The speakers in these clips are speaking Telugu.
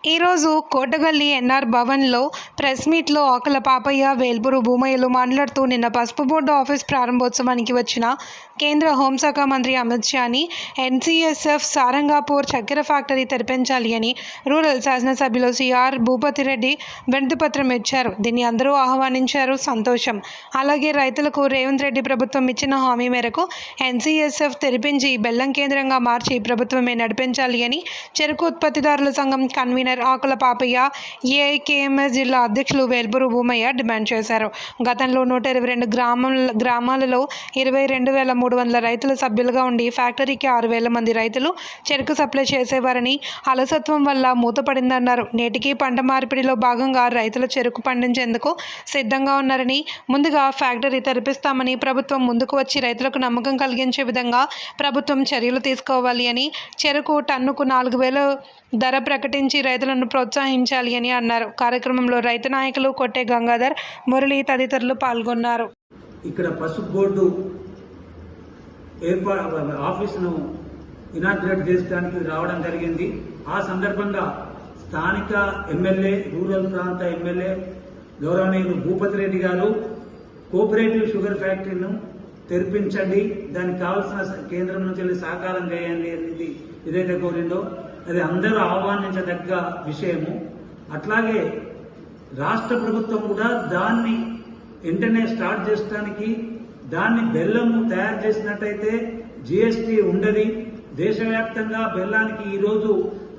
ఈరోజు కోటగల్లి ఎన్ఆర్ భవన్లో ప్రెస్ మీట్లో ఆకుల పాపయ్య, వేల్పూరు భూమయ్యలు మాట్లాడుతూ నిన్న పసుపు బోర్డు ఆఫీస్ ప్రారంభోత్సవానికి వచ్చిన కేంద్ర హోంశాఖ మంత్రి అమిత్ షాని ఎన్సీఎస్ఎఫ్ సారంగాపూర్ చక్కెర ఫ్యాక్టరీ తెరిపించాలి అని రూరల్ శాసనసభ్యులు సిఆర్ భూపతిరెడ్డి వినతిపత్రం ఇచ్చారు. దీన్ని అందరూ ఆహ్వానించారు. సంతోషం. అలాగే రైతులకు రేవంత్ రెడ్డి ప్రభుత్వం ఇచ్చిన హామీ మేరకు ఎన్సీఎస్ఎఫ్ తెరిపించి బెల్లం కేంద్రంగా మార్చి ప్రభుత్వమే నడిపించాలి అని చెరకు ఉత్పత్తిదారుల సంఘం కన్వీనర్ ఆకుల పాపయ్య, ఏఐకేఎంఎస్ జిల్లా అధ్యక్షులు వేల్పూరు భూమయ్య డిమాండ్ చేశారు. గతంలో 122 గ్రామాలలో 22,300 రైతులు సభ్యులుగా ఉండి ఫ్యాక్టరీకి 6,000 మంది రైతులు చెరకు సప్లై చేసేవారని, అలసత్వం వల్ల మూతపడిందన్నారు. నేటికి పంట మార్పిడిలో భాగంగా రైతులు చెరకు పండించేందుకు సిద్ధంగా ఉన్నారని, ముందుగా ఫ్యాక్టరీ తెరిపిస్తామని ప్రభుత్వం ముందుకు వచ్చి రైతులకు నమ్మకం కలిగించే విధంగా ప్రభుత్వం చర్యలు తీసుకోవాలి అని, చెరకు టన్నుకు 4,000 ధర ప్రకటించి రైతులను ప్రోత్సహించాలి అని అన్నారు. కార్యక్రమంలో రైతు నాయకులు కొట్టే గంగాధర్, మురళి తదితరులు పాల్గొన్నారు. ఇక్కడ పసుపు బోర్డు ఆఫీసును ఇనాగ్రేట్ చేయడానికి రావడం జరిగింది. ఆ సందర్భంగా స్థానిక ఎమ్మెల్యే, రూరల్ ప్రాంత ఎమ్మెల్యే గౌరవనీయులు భూపతిరెడ్డి గారు కోఆపరేటివ్ షుగర్ ఫ్యాక్టరీను తెరిపించండి, దానికి కావాల్సిన కేంద్రం నుంచి వెళ్ళి సహకారం చేయండి అనేది ఏదైతే కోరిందో అది అందరూ ఆహ్వానించదగ్గ విషయము. అట్లాగే రాష్ట్ర ప్రభుత్వం కూడా దాన్ని వెంటనే స్టార్ట్ చేయడానికి, దాన్ని బెల్లము తయారు చేసినట్టయితే జిఎస్టీ ఉండదు. దేశవ్యాప్తంగా బెల్లానికి ఈరోజు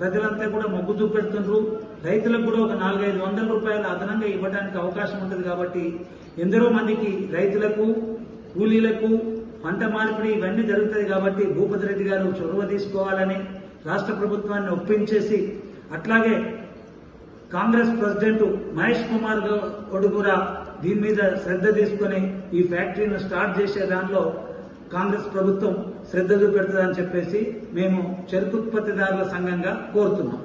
ప్రజలంతా కూడా మొగ్గు చూపెడుతున్నారు. రైతులకు కూడా ఒక 400-500 రూపాయలు అదనంగా ఇవ్వడానికి అవకాశం ఉంటుంది. కాబట్టి ఎందరో మందికి రైతులకు, కూలీలకు పంట మార్పిడి ఇవన్నీ జరుగుతుంది. కాబట్టి భూపతిరెడ్డి గారు చొరవ తీసుకోవాలని రాష్ట్ర ప్రభుత్వాన్ని ఒప్పించేసి, అట్లాగే కాంగ్రెస్ ప్రెసిడెంట్ మహేష్ కుమార్ గౌడ్ కూడా దీని మీద శ్రద్ధ తీసుకుని ఈ ఫ్యాక్టరీని స్టార్ట్ చేసే దానిలో కాంగ్రెస్ ప్రభుత్వం శ్రద్ధ చూపెడుతుందని చెప్పేసి మేము చెరుకు ఉత్పత్తిదారుల సంఘంగా కోరుతున్నాం.